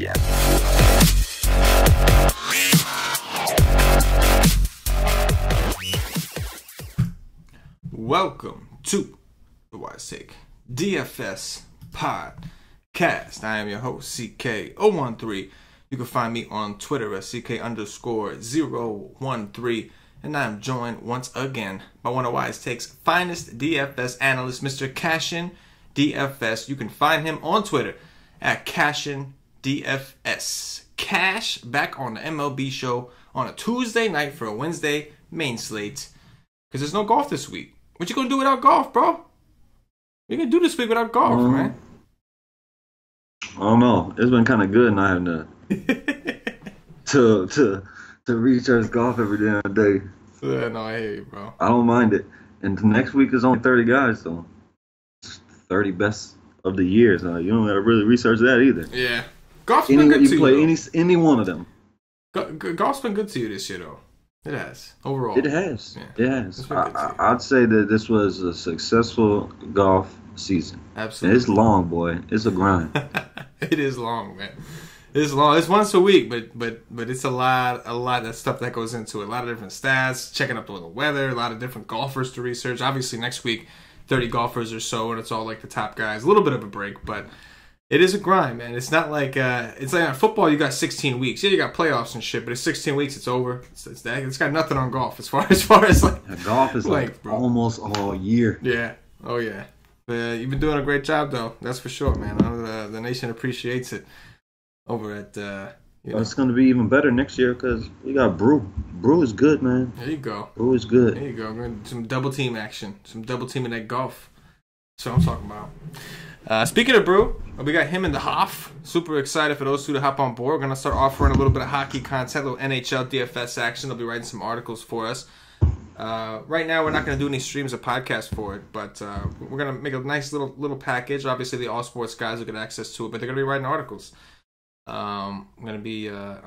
p.m. Welcome to the Wise Take DFS podcast. I am your host, CK013. You can find me on Twitter at CK_013. And I'm joined once again by one of Wise Take's finest DFS analysts, Mr. CashinDFS. You can find him on Twitter at CashinDFS. Cash back on the MLB show on a Tuesday night for a Wednesday main slate. Because there's no golf this week. What you gonna do without golf, bro? What you gonna do this week without golf, man? I don't know. It's been kind of good not having to research golf every damn day. Yeah, no, I hear you, bro. I don't mind it. And next week is only 30 guys, so 30 best of the year. So you don't got to really research that either. Yeah, golf's been good to you. You play any one of them. Golf's been good to you this year, though. It has overall. It has. Yeah. It has. I'd say that this was a successful golf season. Absolutely. And it's long, boy. It's a grind. It is long, man. It's long. It's once a week, but it's a lot of stuff that goes into it. A lot of different stats, checking up on the weather, a lot of different golfers to research. Obviously, next week, 30 golfers or so, and it's all like the top guys. A little bit of a break, but it is a grind, man. It's not like it's like on football. You got 16 weeks. Yeah, you got playoffs and shit, but it's 16 weeks. It's over. It's got nothing on golf as far as like golf is like almost all year. Yeah. Oh yeah. You've been doing a great job, though. That's for sure, man. The nation appreciates it. Over at, It's going to be even better next year because we got Brew. Brew is good, man. There you go. Brew is good. There you go. Some double team action. Some double teaming that golf. That's what I'm talking about. Speaking of Brew, we got him and the Hoff. Super excited for those two to hop on board. We're going to start offering a little bit of hockey content, a little NHL DFS action. They'll be writing some articles for us. Right now, we're not going to do any streams or podcasts for it, but we're going to make a nice little package. Obviously, the All Sports guys will get access to it, but they're going to be writing articles. I'm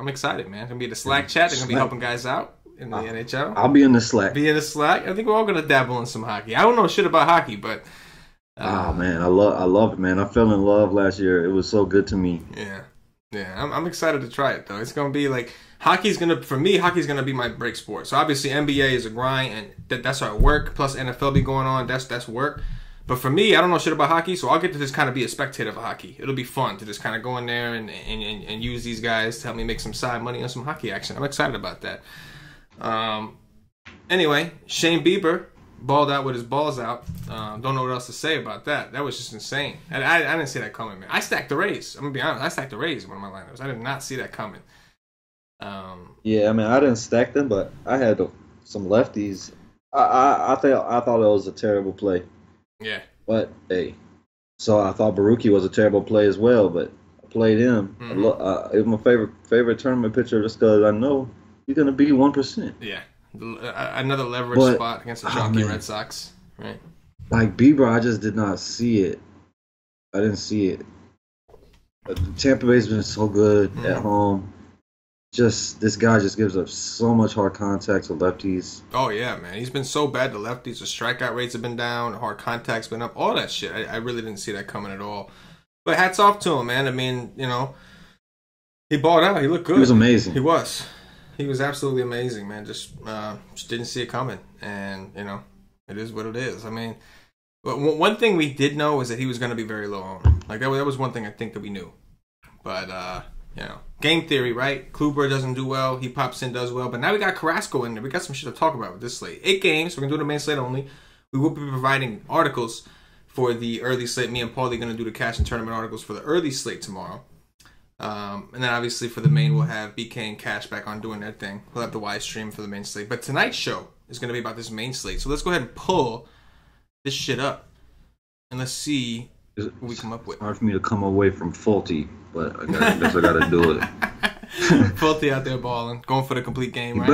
excited, man. I'm gonna be in the Slack chat. They're gonna be helping guys out in the NHL. I'll be in the Slack. Be in the Slack. I think we're all gonna dabble in some hockey. I don't know shit about hockey, but oh man, I love it, man. I fell in love last year. It was so good to me. Yeah. I'm excited to try it though. It's gonna be like hockey's gonna be my break sport. So obviously NBA is a grind, and that's our work. Plus NFL be going on. That's work. But for me, I don't know shit about hockey, so I'll get to just kind of be a spectator of hockey. It'll be fun to just kind of go in there and use these guys to help me make some side money on some hockey action. I'm excited about that. Anyway, Shane Bieber balled out with his balls out. Don't know what else to say about that. That was just insane. I didn't see that coming, man. I stacked the Rays. I'm going to be honest. I stacked the Rays in one of my lineups. I did not see that coming. Yeah, I mean, I didn't stack them, but I had some lefties. I thought it was a terrible play. Yeah. But, hey, so I thought Baruki was a terrible play as well, but I played him. Mm-hmm. It was my favorite tournament pitcher just because I know he's going to be 1%. Yeah. Another leverage spot against the Jockey Red Sox. Right. Like Bieber, I just did not see it. I didn't see it. Tampa Bay's been so good at home. This guy just gives up so much hard contact to lefties. Oh, yeah, man. He's been so bad to lefties. The strikeout rates have been down. Hard contact's been up. All that shit. I really didn't see that coming at all. But hats off to him, man. I mean, he balled out. He looked good. He was amazing. He was. He was absolutely amazing, man. Just didn't see it coming. And, it is what it is. I mean, but one thing we did know was that he was going to be very low on. Like, that was one thing I think that we knew. But, game theory, right? Kluber doesn't do well. He pops in, does well. But now we got Carrasco in there. We got some shit to talk about with this slate. 8 games. We're going to do the main slate only. We will be providing articles for the early slate. Me and Paulie are going to do the cash and tournament articles for the early slate tomorrow. And then obviously for the main, we'll have BK and Cash back on doing their thing. We'll have the Y stream for the main slate. But tonight's show is going to be about this main slate. So let's go ahead and pull this shit up. And let's see what we come up with. It's hard for me to come away from faulty, but I guess I got to do it. Faulty out there balling, going for the complete game, right?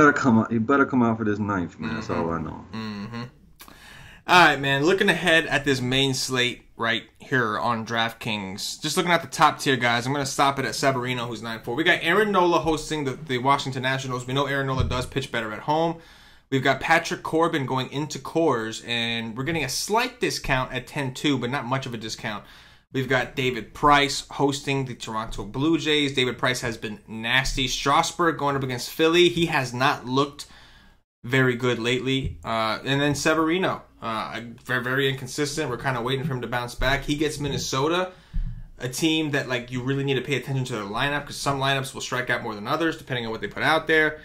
He better come out for this ninth, man. Mm-hmm. That's all I know. Mm-hmm. All right, man. Looking ahead at this main slate right here on DraftKings. Just looking at the top tier guys. I'm going to stop it at Sabarino, who's 9-4. We got Aaron Nola hosting the Washington Nationals. We know Aaron Nola does pitch better at home. We've got Patrick Corbin going into Coors, and we're getting a slight discount at 10-2, but not much of a discount We've got David Price hosting the Toronto Blue Jays. David Price has been nasty. Strasburg going up against Philly. He has not looked very good lately. And then Severino, very, very inconsistent. We're kind of waiting for him to bounce back. He gets Minnesota, a team that like you really need to pay attention to their lineup because some lineups will strike out more than others depending on what they put out there.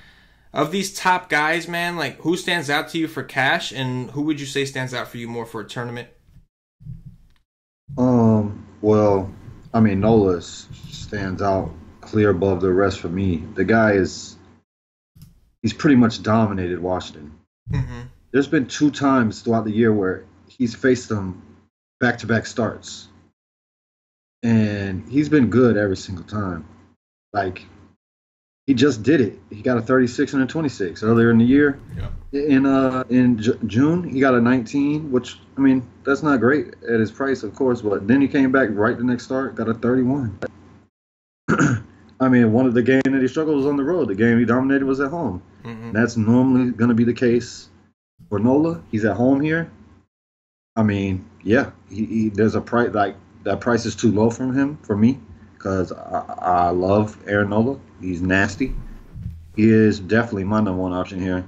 Of these top guys, man, like who stands out to you for cash, and who would you say stands out for you more for a tournament? Well, I mean, Nola stands out clear above the rest for me. The guy he's pretty much dominated Washington. Mm-hmm. There's been 2 times throughout the year where he's faced them back-to-back starts. And he's been good every single time. Like, he just did it. He got a 36 and a 26 earlier in the year. Yeah. In June, he got a 19, which, I mean, that's not great at his price, of course, but then he came back right the next start, got a 31. I mean, one of the game that he struggled was on the road. The game he dominated was at home. Mm-hmm. That's normally going to be the case for Nola. He's at home here. I mean, yeah, there's a price, like, that price is too low for me, because I love Aaron Nola. He's nasty. He is definitely my number 1 option here.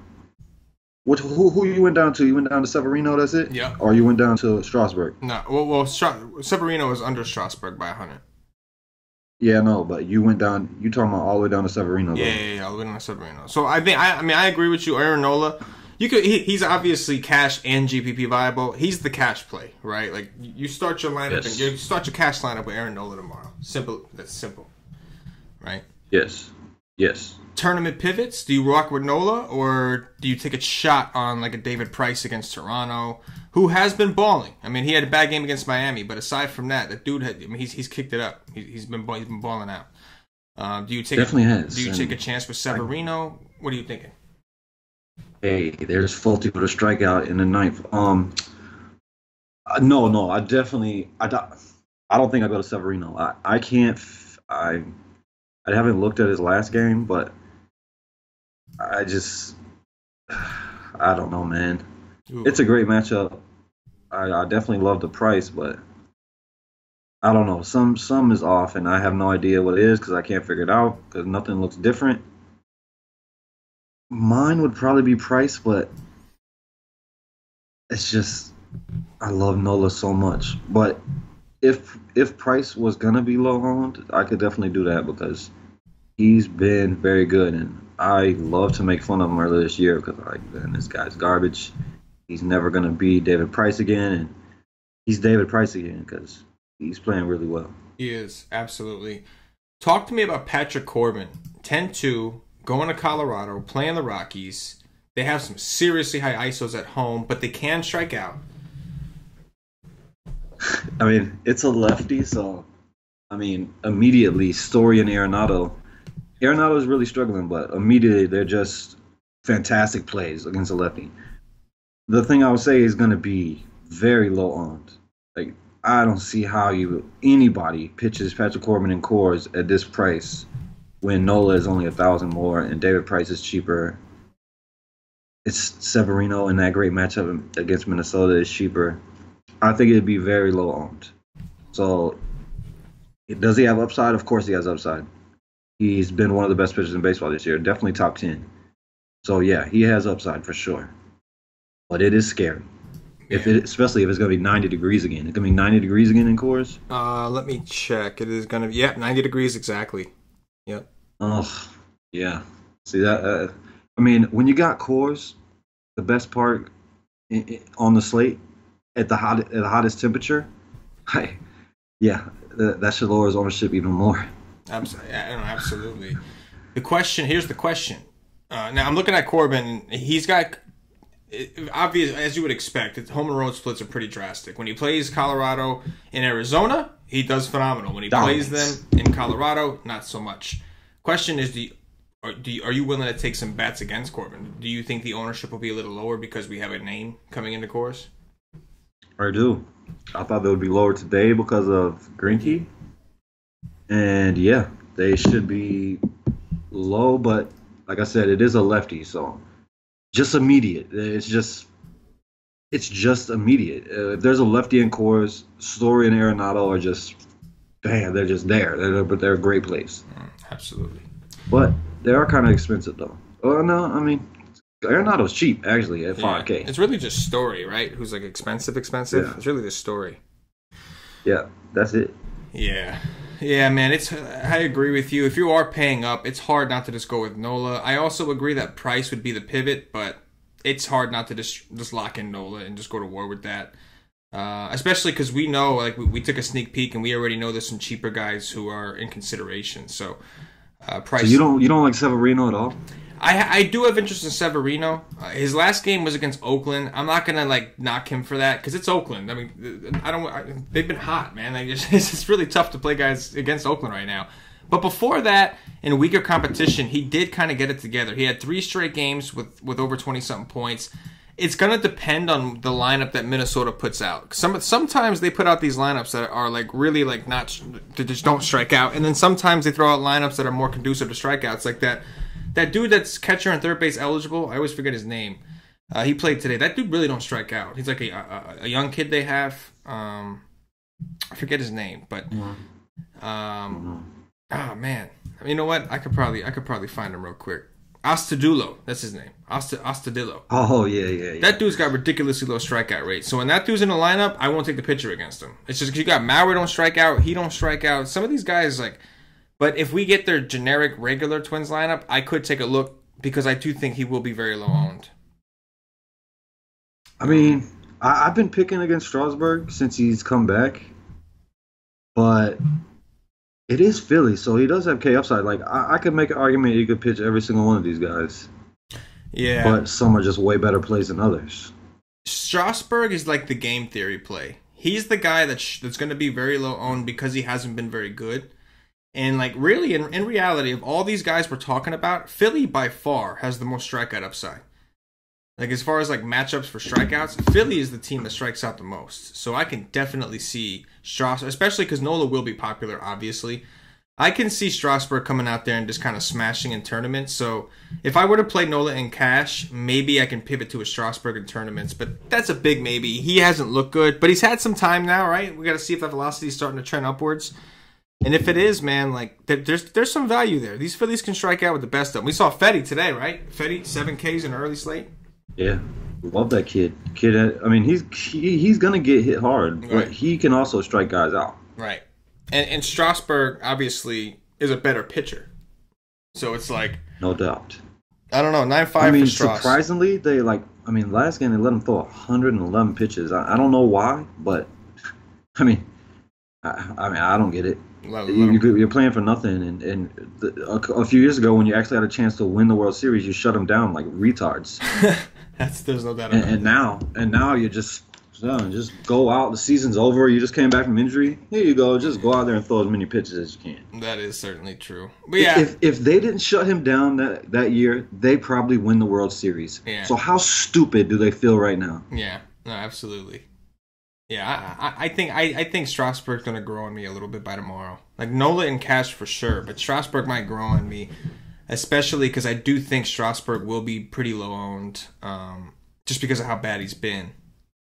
Who you went down to? You went down to Severino, that's it? Yeah. Or you went down to Strasburg? No, well, Severino is under Strasburg by 100. Yeah, no, but you went down. You talking about all the way down to Severino? Yeah, all the way down to Severino. So I think I agree with you, Aaron Nola. He's obviously cash and GPP viable. He's the cash play, right? Like you start your lineup and you start your cash lineup with Aaron Nola tomorrow. Simple. That's simple, right? Yes. Tournament pivots. Do you rock with Nola or do you take a shot on like a David Price against Toronto, who has been balling? I mean, he had a bad game against Miami, but aside from that, that dude he's kicked it up. He's been balling out. Do you take a chance with Severino? What are you thinking? Hey, there's Fulte with a strikeout in the 9th. No, I don't think I go to Severino. I haven't looked at his last game, but I don't know, man. Ooh. It's a great matchup. I definitely love the price, but I don't know. Some is off, and I have no idea what it is because I can't figure it out because nothing looks different. Mine would probably be Price, but it's just I love Nola so much. But if Price was gonna be low owned, I could definitely do that because he's been very good, and I love to make fun of him earlier this year because man, this guy's garbage. He's never gonna be David Price again, and he's David Price again because he's playing really well. He is, absolutely. Talk to me about Patrick Corbin, 10-2. Going to Colorado, playing the Rockies. They have some seriously high ISOs at home, but they can strike out. I mean, it's a lefty, so, I mean, immediately, Story and Arenado. Arenado is really struggling, but immediately they're just fantastic plays against a lefty. The thing I would say is going to be very low owned. Like, I don't see how anybody pitches Patrick Corbin in Coors at this price when Nola is only 1,000 more and David Price is cheaper. It's Severino in that great matchup against Minnesota is cheaper. I think it'd be very low owned. So, does he have upside? Of course he has upside. He's been one of the best pitchers in baseball this year, definitely top 10. So yeah, he has upside for sure. But it is scary. Especially if it's going to be 90 degrees again. It's going to be 90 degrees again in Coors? Let me check. It is going to be, 90 degrees exactly. Yep. Oh, yeah. See that? I mean, when you got Coors, the best part on the slate at the hottest temperature, that should lower his ownership even more. Absolutely. Here's the question. Now I'm looking at Corbin. He's got obvious, as you would expect. Home and road splits are pretty drastic. When he plays Colorado and Arizona, he does phenomenal. When he plays them in Colorado, not so much. Question is, are you willing to take some bets against Corbin? Do you think the ownership will be a little lower because we have a name coming into Coors? I do. I thought they would be lower today because of Greinke. And yeah, they should be low, but like I said, it is a lefty, so just immediate. It's just it's just immediate. If there's a lefty in cores, Story and Arenado are just, bam, they're just there. But they're a great place. Absolutely. But they are kind of expensive, though. Oh, no, I mean, Arenado's cheap, actually, at 5K. It's really just Story, right? Who's like expensive. Yeah. It's really just Story. Yeah, that's it. Yeah. Yeah, man, I agree with you. If you are paying up, it's hard not to just go with Nola. I also agree that price would be the pivot, but it's hard not to just lock in Nola and just go to war with that. Especially because we know, like, we took a sneak peek and we already know there's some cheaper guys who are in consideration. So, price. So you don't like Severino at all? I do have interest in Severino. His last game was against Oakland. I'm not gonna like knock him for that because it's Oakland. I mean, they've been hot, man. It's really tough to play guys against Oakland right now. But before that, in weaker competition, he did kind of get it together. He had 3 straight games with over 20-something points. It's gonna depend on the lineup that Minnesota puts out. Sometimes they put out these lineups that are like really like not that just don't strike out, and then sometimes they throw out lineups that are more conducive to strikeouts, like that. That dude that's catcher and third base eligible, I always forget his name. He played today. That dude really don't strike out. He's like a young kid they have. I forget his name, but oh man, you know what? I could probably find him real quick. Astudillo, that's his name. Astudillo. Oh yeah. That dude's got ridiculously low strikeout rate. So when that dude's in the lineup, I won't take the pitcher against him. It's just because you got Mauer don't strike out, he don't strike out. Some of these guys like. But if we get their generic regular Twins lineup, I could take a look because I do think he will be very low owned. I mean, I've been picking against Strasburg since he's come back, but it is Philly, so he does have K upside. Like I could make an argument you could pitch every single one of these guys. Yeah, but some are just way better plays than others. Strasburg is like the game theory play. He's the guy that's going to be very low owned because he hasn't been very good. And, like, really, in reality, of all these guys we're talking about, Philly by far has the most strikeout upside. Like, as far as, like, matchups for strikeouts, Philly is the team that strikes out the most. So I can definitely see Strasburg, especially because Nola will be popular, obviously. I can see Strasburg coming out there and just kind of smashing in tournaments. So if I were to play Nola in cash, maybe I can pivot to a Strasburg in tournaments. But that's a big maybe. He hasn't looked good, but he's had some time now, right? We got to see if that velocity is starting to trend upwards. And if it is, man, like there's some value there. These Phillies can strike out with the best of them. We saw Fetty today, right? Fetty 7 Ks in an early slate. Yeah, love that kid. I mean, he's gonna get hit hard, but he can also strike guys out. Right. And Strasburg obviously is a better pitcher, so it's like no doubt. I don't know, 9.5 I mean, for Strasburg. Surprisingly, they last game they let him throw 111 pitches. I don't know why, but I mean, I don't get it. You're playing for nothing, and a few years ago when you actually had a chance to win the World Series, you shut them down like retards. There's no doubt about it. And now you just go out. The season's over. You just came back from injury. Here you go. Just go out there and throw as many pitches as you can. That is certainly true. But yeah, if they didn't shut him down that year, they probably win the World Series. Yeah. So how stupid do they feel right now? Yeah. No, absolutely. Yeah, I think Strasburg's going to grow on me a little bit by tomorrow. Like Nola in cash for sure, but Strasburg might grow on me, especially because I do think Strasburg will be pretty low owned, just because of how bad he's been.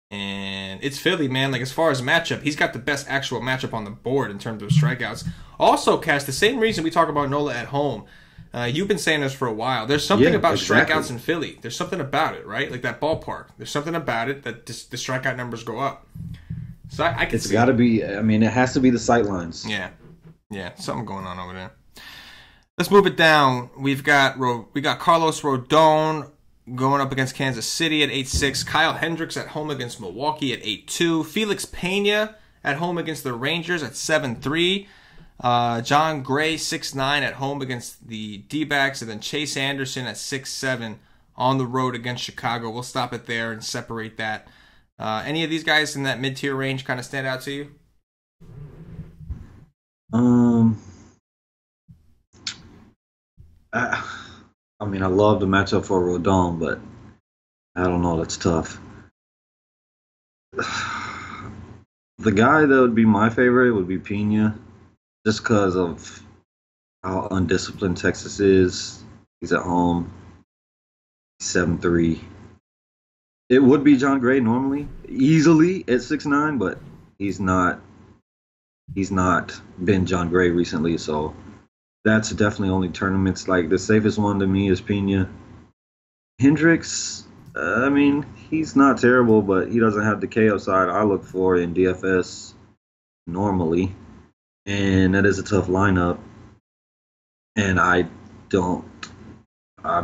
And it's Philly, man. Like as far as matchup, he's got the best actual matchup on the board in terms of strikeouts. Also, Cash, the same reason we talk about Nola at home. You've been saying this for a while. There's something about strikeouts in Philly. There's something about it, right? Like that ballpark. There's something about it that the strikeout numbers go up. So I can see. It's got to be. I mean, it has to be the sight lines. Yeah, something going on over there. Let's move it down. We got Carlos Rodon going up against Kansas City at 8.6. Kyle Hendricks at home against Milwaukee at 8.2. Felix Pena at home against the Rangers at 7.3. John Gray 6.9 at home against the D-backs, and then Chase Anderson at 6.7 on the road against Chicago. We'll stop it there and separate that. Any of these guys in that mid-tier range kind of stand out to you? I mean, I love the matchup for Rodon, but I don't know. That's tough. The guy that would be my favorite would be Pena, just because of how undisciplined Texas is. He's at home. 7.3. It would be John Gray normally, easily at 6'9", but he's not. He's not been John Gray recently, so that's definitely only tournaments. Like the safest one to me is Pena. Hendricks, I mean, he's not terrible, but he doesn't have the K upside I look for in DFS normally, and that is a tough lineup. And I'm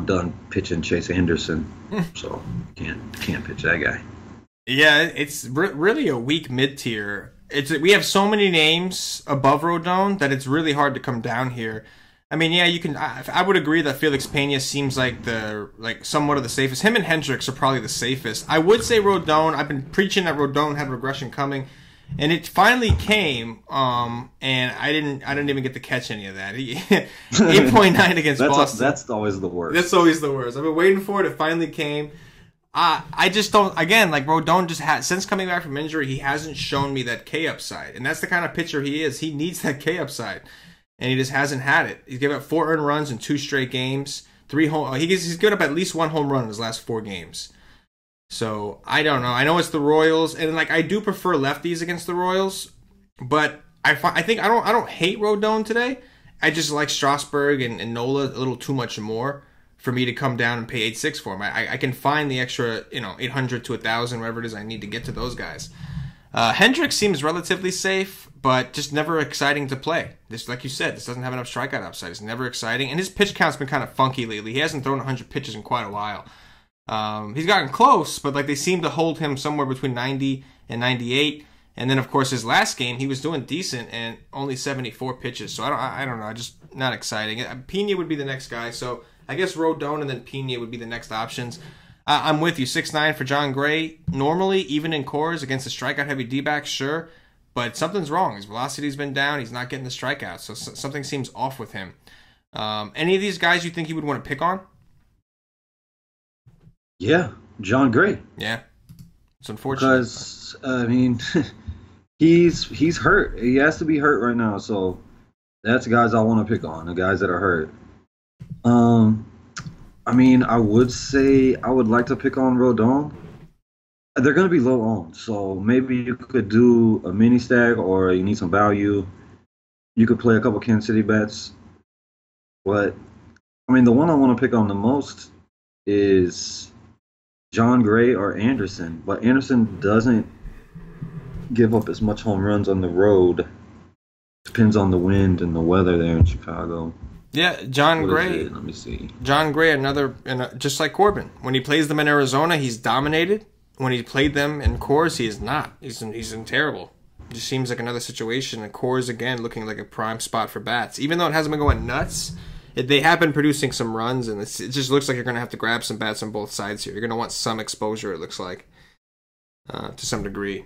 done pitching Chase Henderson, so can't pitch that guy. Yeah, it's really a weak mid tier. We have so many names above Rodon that it's really hard to come down here. I mean, yeah, you can. I would agree that Felix Pena seems like somewhat of the safest. Him and Hendricks are probably the safest. I would say Rodon. I've been preaching that Rodon had regression coming, and it finally came. And I didn't even get to catch any of that. 8.9 against Boston. That's always the worst. That's always the worst. I've been waiting for it. It finally came. I just don't. Again, like Rodon just had since coming back from injury, he hasn't shown me that K upside, and that's the kind of pitcher he is. He needs that K upside. And he just hasn't had it. He's given up 4 earned runs in 2 straight games. He's given up at least 1 home run in his last 4 games. So I don't know. I know it's the Royals, and like I do prefer lefties against the Royals, but I think I don't hate Rodon today. I just like Strasburg and Nola a little too much more for me to come down and pay 8.6 for him. I can find the extra 800 to 1,000 whatever it is I need to get to those guys. Hendricks seems relatively safe, but just never exciting to play. Just like you said, this doesn't have enough strikeout upside. It's never exciting, and his pitch count's been kind of funky lately. He hasn't thrown 100 pitches in quite a while. He's gotten close, but like they seem to hold him somewhere between 90 and 98. And then, of course, his last game, he was doing decent and only 74 pitches. So I don't know, just not exciting. Pena would be the next guy. So I guess Rodon and then Pena would be the next options. I'm with you. 6'9" for John Gray. Normally, even in cores against a strikeout-heavy D-back, sure. But something's wrong. His velocity's been down. He's not getting the strikeouts. So something seems off with him. Any of these guys you think you would want to pick on? Yeah, John Gray. Yeah. It's unfortunate. Because, I mean, he's hurt. He has to be hurt right now. So that's the guys I want to pick on, the guys that are hurt. I mean, I would say I would like to pick on Rodon. They're going to be low owned, so maybe you could do a mini stag, or you need some value. You could play a couple Kansas City bets. But, I mean, the one I want to pick on the most is John Gray or Anderson. But Anderson doesn't give up as much home runs on the road. Depends on the wind and the weather there in Chicago. Yeah, John Gray. Let me see. John Gray, just like Corbin. When he plays them in Arizona, he's dominated. When he played them in Coors, he is not. He's in terrible. It just seems like another situation. And Coors, again, looking like a prime spot for bats. Even though it hasn't been going nuts, they have been producing some runs, and it just looks like you're going to have to grab some bats on both sides here. You're going to want some exposure, it looks like, to some degree.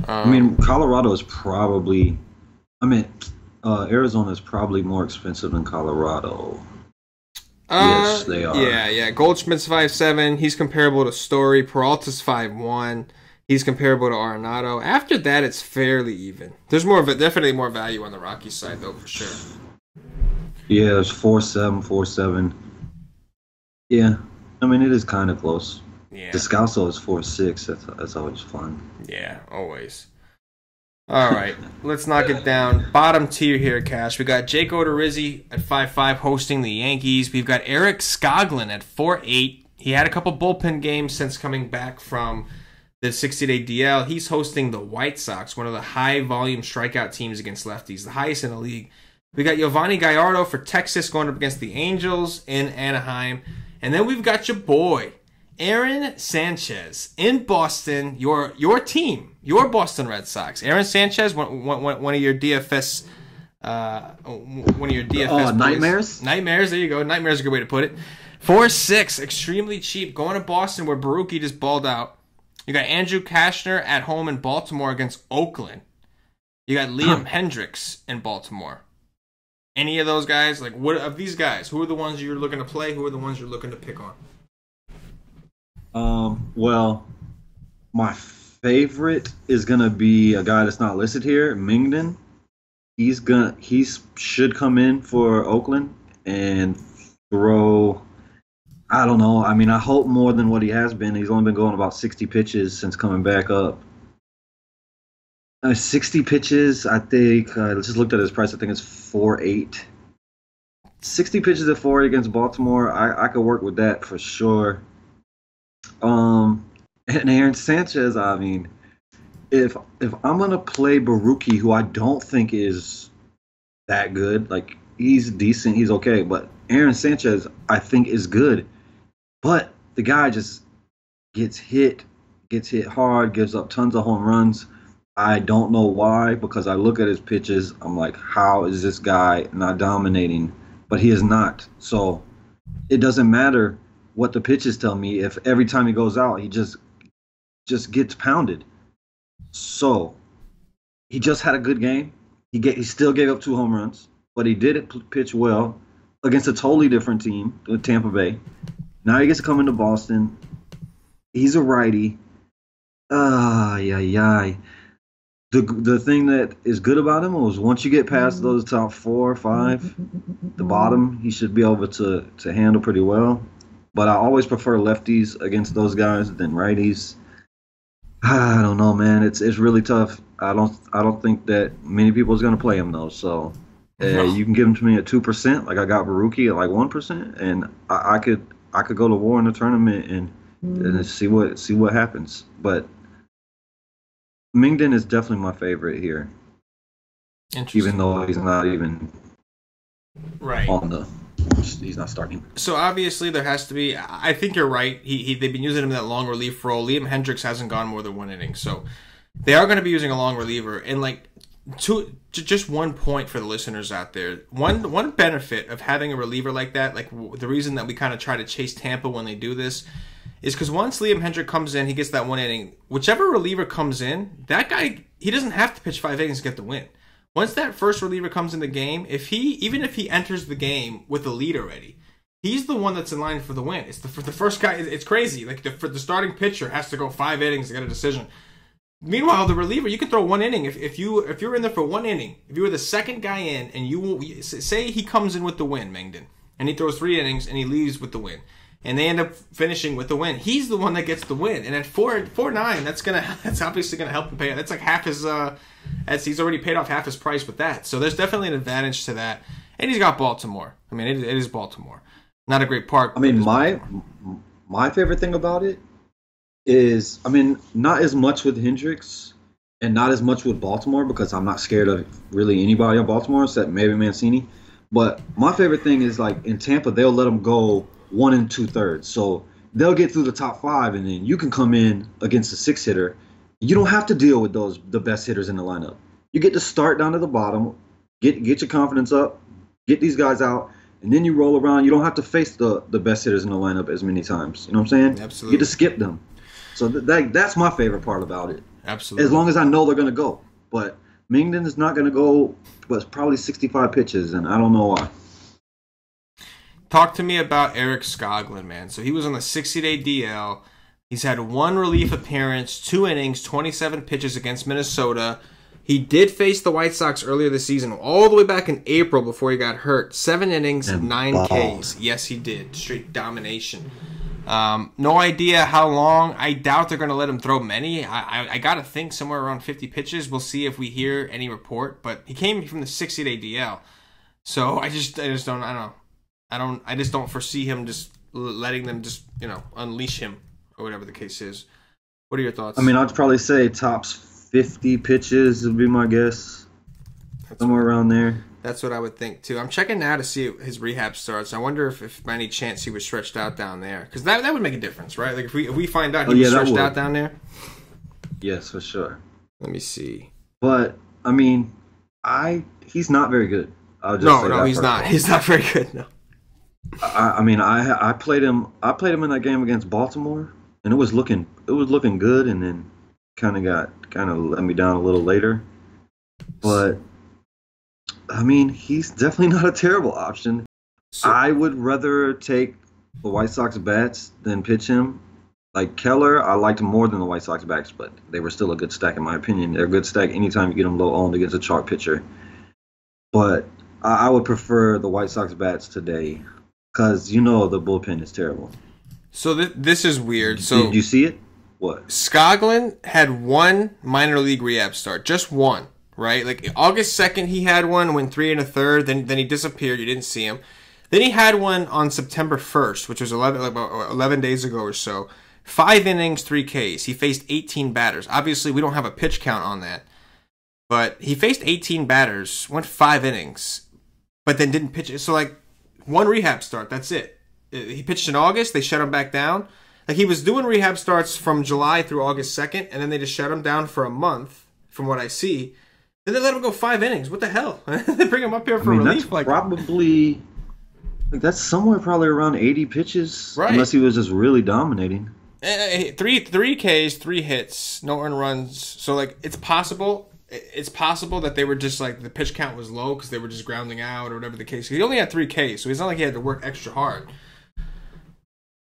I mean, Colorado is probably... Arizona is probably more expensive than Colorado. Yes, they are. Yeah. Goldschmidt's 5.7. He's comparable to Story. Peralta's 5.1. He's comparable to Arenado. After that, it's fairly even. There's definitely more value on the Rockies side, though, for sure. Yeah, there's 4.7, 4.7. Yeah, I mean, it is kind of close. Yeah. Descalso is 4.6. That's always fun. Yeah, always. All right, let's knock it down. Bottom tier here, Cash. We got Jake Odorizzi at 5.5 hosting the Yankees. We've got Eric Skoglund at 4.8. He had a couple bullpen games since coming back from the 60-day DL. He's hosting the White Sox, one of the high-volume strikeout teams against lefties, the highest in the league. We got Giovanni Gallardo for Texas going up against the Angels in Anaheim. And then we've got your boy, Aaron Sanchez in Boston, your team, your Boston Red Sox. Aaron Sanchez, one of your DFS, Nightmares. Nightmares. There you go. Nightmares is a good way to put it. 4.6, extremely cheap. Going to Boston where Baruchi just balled out. You got Andrew Kashner at home in Baltimore against Oakland. You got Liam Hendricks in Baltimore. Any of those guys? Like, what of these guys? Who are the ones you're looking to play? Who are the ones you're looking to pick on? Well, my favorite is gonna be a guy that's not listed here, Mingden. He should come in for Oakland and throw I don't know. I mean, I hope more than what he has been. He's only been going about 60 pitches since coming back up. 60 pitches, I think. I just looked at his price. I think it's 4.8. 60 pitches at 4.8 against Baltimore. I could work with that for sure. And Aaron Sanchez. I mean, if I'm gonna play Baruki, who I don't think is that good, like he's decent, he's okay, but Aaron Sanchez I think is good. But the guy just gets hit hard, gives up tons of home runs. I don't know why, because I look at his pitches, I'm like, how is this guy not dominating? But he is not. So it doesn't matter what the pitches tell me if every time he goes out, he just gets pounded. So he just had a good game. He still gave up 2 home runs, but he did pitch well against a totally different team, with Tampa Bay. Now he gets to come into Boston. He's a righty. The thing that is good about him was once you get past those top 4 or 5, the bottom, he should be able to handle pretty well. But I always prefer lefties against those guys than righties. I don't know, man. It's really tough. I don't think that many people is gonna play him though. So you can give him to me at 2%, like I got Baruki at like 1%, and I could go to war in the tournament and see what happens. But Mingden is definitely my favorite here, even though he's not even on the. He's not starting. So obviously there has to be. I think you're right. They've been using him in that long relief role. Liam Hendricks hasn't gone more than 1 inning, so they are going to be using a long reliever. And like just 1 point for the listeners out there. One benefit of having a reliever like that, like the reason that we kind of try to chase Tampa when they do this, is because once Liam Hendricks comes in, he gets that 1 inning. Whichever reliever comes in, that guy, he doesn't have to pitch 5 innings to get the win. Once that first reliever comes in the game, even if he enters the game with the lead already, he's the one that's in line for the win. It's the first guy. It's crazy. Like the starting pitcher has to go 5 innings to get a decision. Meanwhile, the reliever, you can throw 1 inning if you're in there for 1 inning. If you were the second guy in, and you say he comes in with the win, Mengden, and he throws 3 innings and he leaves with the win, and they end up finishing with the win. He's the one that gets the win. And at 4.9, that's obviously gonna help him pay. That's like half his. He's already paid off half his price with that. So there's definitely an advantage to that. And he's got Baltimore. I mean, it is Baltimore. Not a great park. I mean, my favorite thing about it is, I mean, not as much with Hendricks and not as much with Baltimore, because I'm not scared of really anybody on Baltimore except maybe Mancini. But my favorite thing is, like, in Tampa, they'll let them go 1 2/3. So they'll get through the top 5, and then you can come in against a 6-hitter. You don't have to deal with the best hitters in the lineup. You get to start down to the bottom, get your confidence up, get these guys out, and then you roll around. You don't have to face the best hitters in the lineup as many times. You know what I'm saying? Absolutely. You get to skip them. So that's my favorite part about it. Absolutely. As long as I know they're going to go. But Mingden is not going to go, but probably 65 pitches, and I don't know why. Talk to me about Eric Skoglund, man. So he was on the 60-day DL. He's had 1 relief appearance, 2 innings, 27 pitches against Minnesota. He did face the White Sox earlier this season, all the way back in April before he got hurt. 7 innings, 9 Ks. Yes, he did. Straight domination. No idea how long. I doubt they're going to let him throw many. I got to think somewhere around 50 pitches. We'll see if we hear any report. But he came from the 60-day DL. So I just don't, I don't know. I just don't foresee him just letting them just, unleash him, or whatever the case is. What are your thoughts? I mean, I'd probably say tops 50 pitches would be my guess. Somewhere around there. That's what I would think, too. I'm checking now to see his rehab starts. I wonder if by any chance he was stretched out down there. Because that would make a difference, right? Like, if we find out he was stretched out down there. Yes, for sure. Let me see. But, I mean, he's not very good. No, he's not. He's not very good, no. I mean, I played him in that game against Baltimore, and it was looking good, and then kind of let me down a little later. But I mean, he's definitely not a terrible option. So, I would rather take the White Sox bats than pitch him. Like Keller, I liked him more than the White Sox bats, but they were still a good stack in my opinion. They're a good stack anytime you get them low owned against a chalk pitcher. But I would prefer the White Sox bats today. Because you know the bullpen is terrible. So this is weird. So did you see it? What? Skoglund had one minor league rehab start, just one, right? Like August 2nd, he had one, went 3 1/3. Then he disappeared. You didn't see him. Then he had one on September 1st, which was about 11 days ago or so. 5 innings, 3 Ks. He faced 18 batters. Obviously, we don't have a pitch count on that, but he faced 18 batters, went 5 innings, but then didn't pitch it. So like one rehab start. That's it. He pitched in August. They shut him back down. Like he was doing rehab starts from July through August 2nd, and then they just shut him down for a month, from what I see. Then they let him go 5 innings. What the hell? They bring him up here for relief. That's probably that's somewhere probably around 80 pitches, right? Unless he was just really dominating. 3 Ks, 3 hits, no earned runs. So like it's possible. It's possible that they were just like the pitch count was low because they were just grounding out or whatever the case. He only had 3 Ks, so it's not like he had to work extra hard.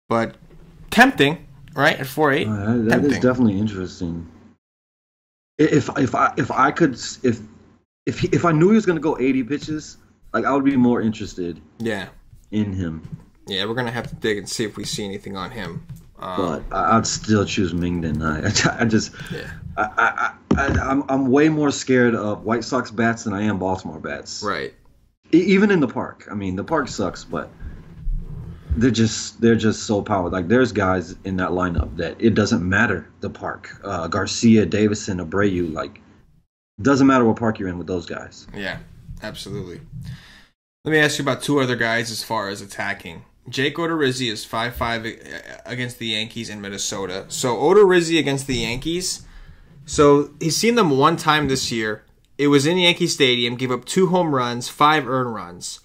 But tempting, right? At 4.8, that is definitely interesting. If I could, if I knew he was gonna go 80 pitches, like I would be more interested. Yeah. In him. Yeah, we're gonna have to dig and see if we see anything on him. But I'd still choose Mingden. I'm way more scared of White Sox bats than I am Baltimore bats. Right. Even in the park. I mean, the park sucks, but they're just so powerful. Like there's guys in that lineup that it doesn't matter the park. Garcia, Davison, Abreu, like doesn't matter what park you're in with those guys. Yeah, absolutely. Let me ask you about 2 other guys as far as attacking. Jake Odorizzi is 5.5 against the Yankees in Minnesota. So Odorizzi against the Yankees. So he's seen them 1 time this year. It was in Yankee Stadium. Gave up 2 home runs, 5 earned runs.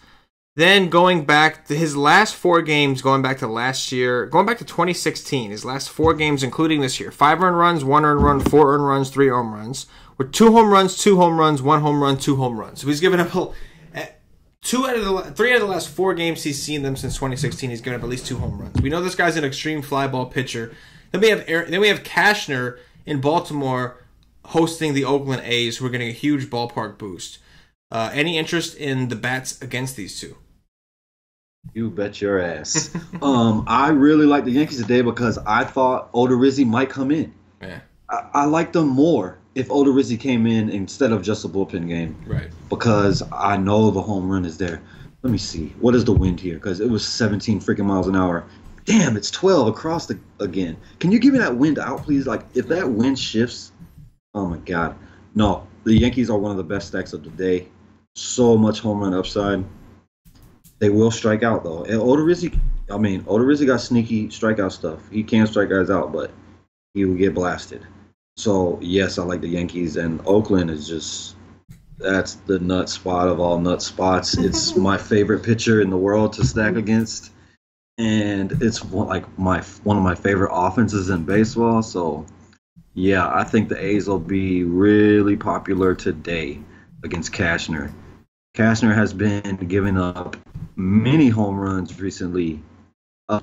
Then going back to his last 4 games, going back to last year, going back to 2016, his last 4 games, including this year, 5 earned runs, 1 earned run, 4 earned runs, 3 home runs, with 2 home runs, 2 home runs, 1 home run, 2 home runs. So he's given up 3 out of the last 4 games he's seen them since 2016. He's given up at least 2 home runs. We know this guy's an extreme fly ball pitcher. Then we have Cashner in Baltimore hosting the Oakland A's, who are getting a huge ballpark boost. Any interest in the bats against these 2? You bet your ass. I really like the Yankees today because I thought Odorizzi might come in. Yeah. I like them more if Odorizzi came in instead of just a bullpen game. Right. Because I know the home run is there. Let me see. What is the wind here? Because it was 17 freaking miles an hour. Damn, it's 12 across again. Can you give me that wind out, please? Like, if that wind shifts, oh my God. No, the Yankees are one of the best stacks of the day. So much home run upside. They will strike out, though. And Odorizzi got sneaky strikeout stuff. He can strike guys out, but he will get blasted. So, yes, I like the Yankees. And Oakland is just, that's the nut spot of all nut spots. It's my favorite pitcher in the world to stack against. And it's one of my favorite offenses in baseball. So, yeah, I think the A's will be really popular today against Cashner. Cashner has been giving up many home runs recently. 7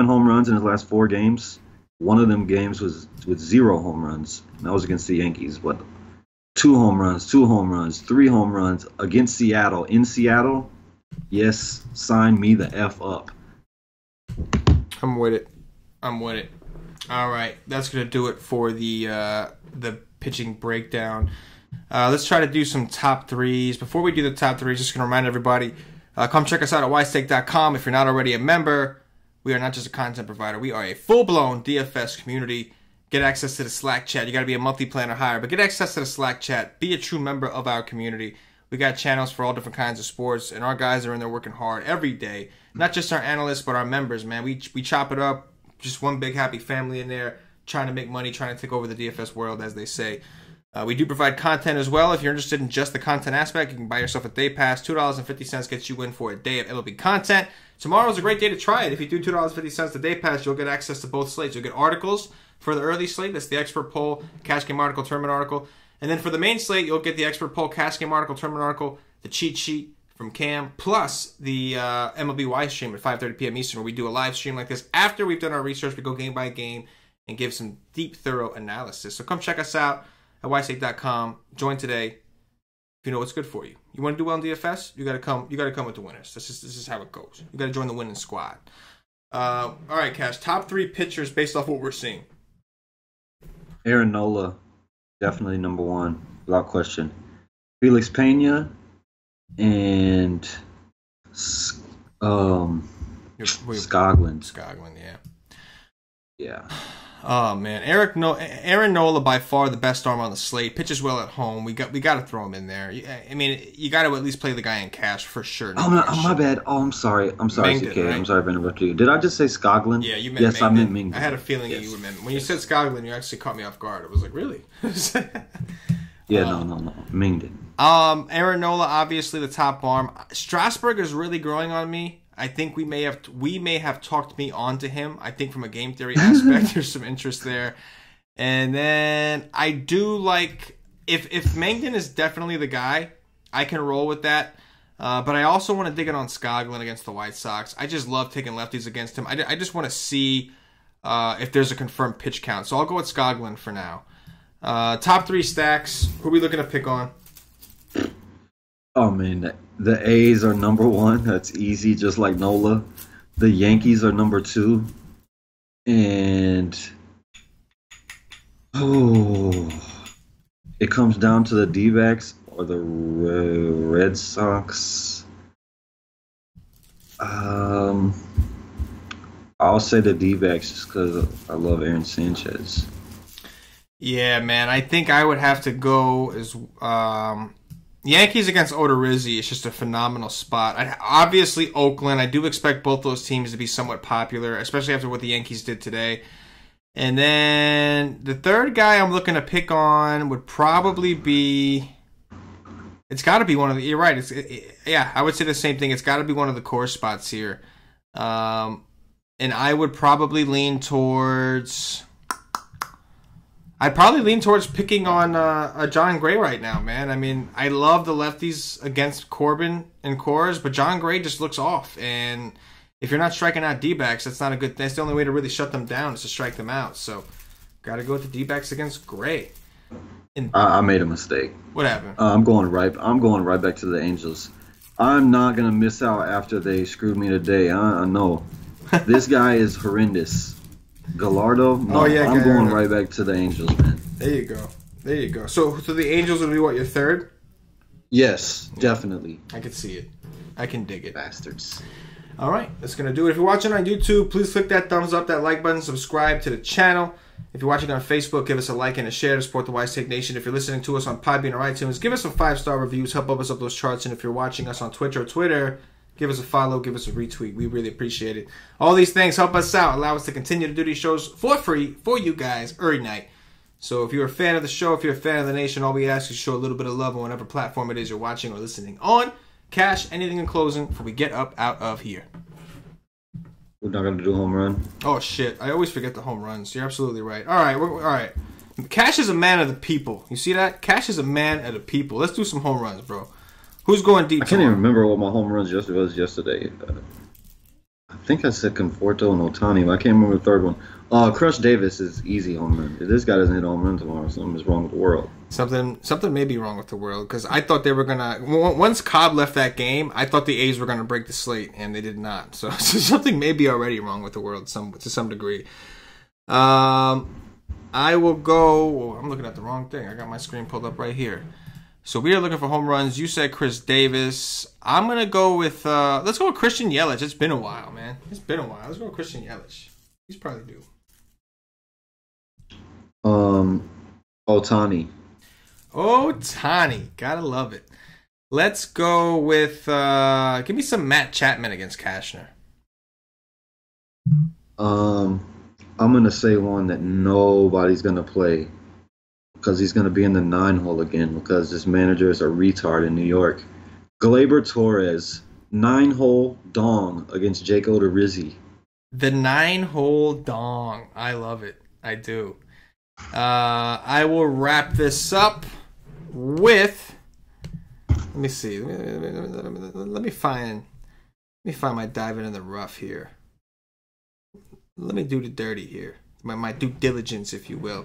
home runs in his last 4 games. One of them games was with 0 home runs. And that was against the Yankees. But 2 home runs, 3 home runs against Seattle. In Seattle, yes, sign me the F up. I'm with it. All right, that's going to do it for the pitching breakdown. Let's try to do some top 3s. Before we do the top 3s, just going to remind everybody, come check us out at wisestake.com. If you're not already a member, we are not just a content provider. We are a full-blown DFS community. Get access to the Slack chat. You got to be a monthly plan or higher, but get access to the Slack chat. Be a true member of our community. We got channels for all different kinds of sports, and our guys are in there working hard every day. Not just our analysts, but our members, man. We chop it up. Just one big happy family in there, trying to make money, trying to take over the DFS world, as they say. We do provide content as well. If you're interested in just the content aspect, you can buy yourself a day pass. $2.50 gets you in for a day of MLB content. Tomorrow's a great day to try it. If you do $2.50 the day pass, you'll get access to both slates. You'll get articles for the early slate. That's the expert poll, cash game article, tournament article. And then for the main slate, you'll get the expert poll, cash game article, tournament article, the cheat sheet from Cam, plus the MLB Y stream at 5:30 p.m. Eastern, where we do a live stream like this. After we've done our research, we go game by game and give some deep, thorough analysis. So come check us out at wisestake.com. Join today. if you know what's good for you. You want to do well in DFS, you gotta come with the winners. This is how it goes. You gotta join the winning squad. All right, Cash. Top 3 pitchers based off what we're seeing. Aaron Nola, definitely number 1, without question. Felix Pena and Skoglund. Skoglund, yeah. Yeah. Oh man, Aaron Nola by far the best arm on the slate. Pitches well at home. We got to throw him in there. I mean, you got to at least play the guy in cash for sure. My bad. Oh, I'm sorry. Mingdon, CK. right? I'm sorry for interrupting you. Did I just say Skoglund? Yeah, you meant Yes, Mingdon. I meant Mingdon. I had a feeling that you would meant. When you said Skoglund, you actually caught me off guard. I was like, really? Yeah, no. Mingdon. Aaron Nola, obviously the top arm. Strasburg is really growing on me. I think we may have talked me onto him. I think from a game theory aspect, there's some interest there. And then I do like if Mangden is definitely the guy, I can roll with that. But I also want to dig in on Skoglund against the White Sox. I just love taking lefties against him. I just want to see if there's a confirmed pitch count. So I'll go with Skoglund for now. Top 3 stacks. Who are we looking to pick on? Oh man, the A's are number 1. That's easy, just like Nola. The Yankees are number 2, and it comes down to the D-backs or the Red Sox. I'll say the D-backs just because I love Aaron Sanchez. Yeah, man. I think I would have to go as Yankees against Odorizzi is just a phenomenal spot. Obviously, Oakland. I do expect both those teams to be somewhat popular, especially after what the Yankees did today. And then the third guy I'm looking to pick on would probably be... It's got to be one of the... You're right. Yeah, I would say the same thing. It's got to be one of the core spots here. And I would probably lean towards... I'd probably lean towards picking on John Gray right now, man. I mean, I love the lefties against Corbin and Coors, but John Gray just looks off. And if you're not striking out D-backs, that's not a good thing. That's the only way to really shut them down is to strike them out. So, got to go with the D-backs against Gray. I made a mistake. What happened? I'm going right back to the Angels. I'm not gonna miss out after they screwed me today. I know. This guy is horrendous. Gallardo? No, I'm going right back to the Angels, man. There you go. So the Angels would be what, your third? Yes, definitely. I can see it. I can dig it. Bastards. All right, that's going to do it. If you're watching on YouTube, please click that thumbs up, that like button, subscribe to the channel. If you're watching on Facebook, give us a like and a share to support the Wise Take Nation. If you're listening to us on Podbean or iTunes, give us some 5-star reviews. Help us up those charts. And if you're watching us on Twitch or Twitter, give us a follow, give us a retweet. We really appreciate it. All these things help us out, allow us to continue to do these shows for free for you guys every night. So if you're a fan of the show, if you're a fan of the nation, all we ask is show a little bit of love on whatever platform it is you're watching or listening on. Cash, anything in closing before we get up out of here? We're not going to do home run. Oh, shit. I always forget the home runs. You're absolutely right. All right. Cash is a man of the people. You see that? Cash is a man of the people. Let's do some home runs, bro. Who's going deep? I can't even remember what my home runs was yesterday. I think I said Conforto and Otani, but I can't remember the third one. Crush Davis is easy home run. If this guy doesn't hit a home run tomorrow, something is wrong with the world. Something may be wrong with the world, because I thought they were going to... Once Cobb left that game, I thought the A's were going to break the slate, and they did not. So something may be already wrong with the world to some degree. I will go... I'm looking at the wrong thing. I got my screen pulled up right here. So we are looking for home runs. You said Chris Davis. I'm going to go with... let's go with Christian Yelich. It's been a while, man. It's been a while. Let's go with Christian Yelich. He's probably due. Otani. Gotta love it. Let's go with... give me some Matt Chapman against Cashner. I'm going to say one that nobody's going to play, because he's going to be in the 9-hole again, because this manager is a retard in New York. Gleyber Torres, 9-hole dong against Jake Odorizzi. The 9-hole dong. I love it. I do. I will wrap this up with... Let me see. Let me find my diving in the rough here. Let me do the dirty here. My due diligence, if you will.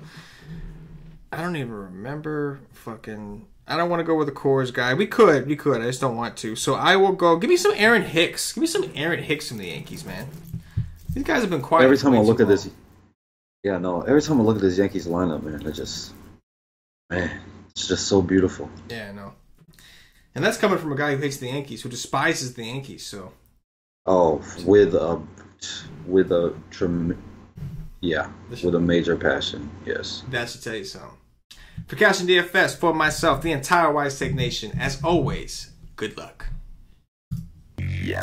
I don't even remember fucking... I don't want to go with the Coors guy. We could. I just don't want to. So I will go. Give me some Aaron Hicks. Give me some Aaron Hicks from the Yankees, man. These guys have been quiet. Every time I look at this, every time I look at this Yankees lineup, man, it's just so beautiful. Yeah, I know. And that's coming from a guy who hates the Yankees, who despises the Yankees. So. Oh, with a major passion, yes. That should tell you something. For CashinDFS, for myself, the entire Wise Take Nation, as always, good luck. Yeah.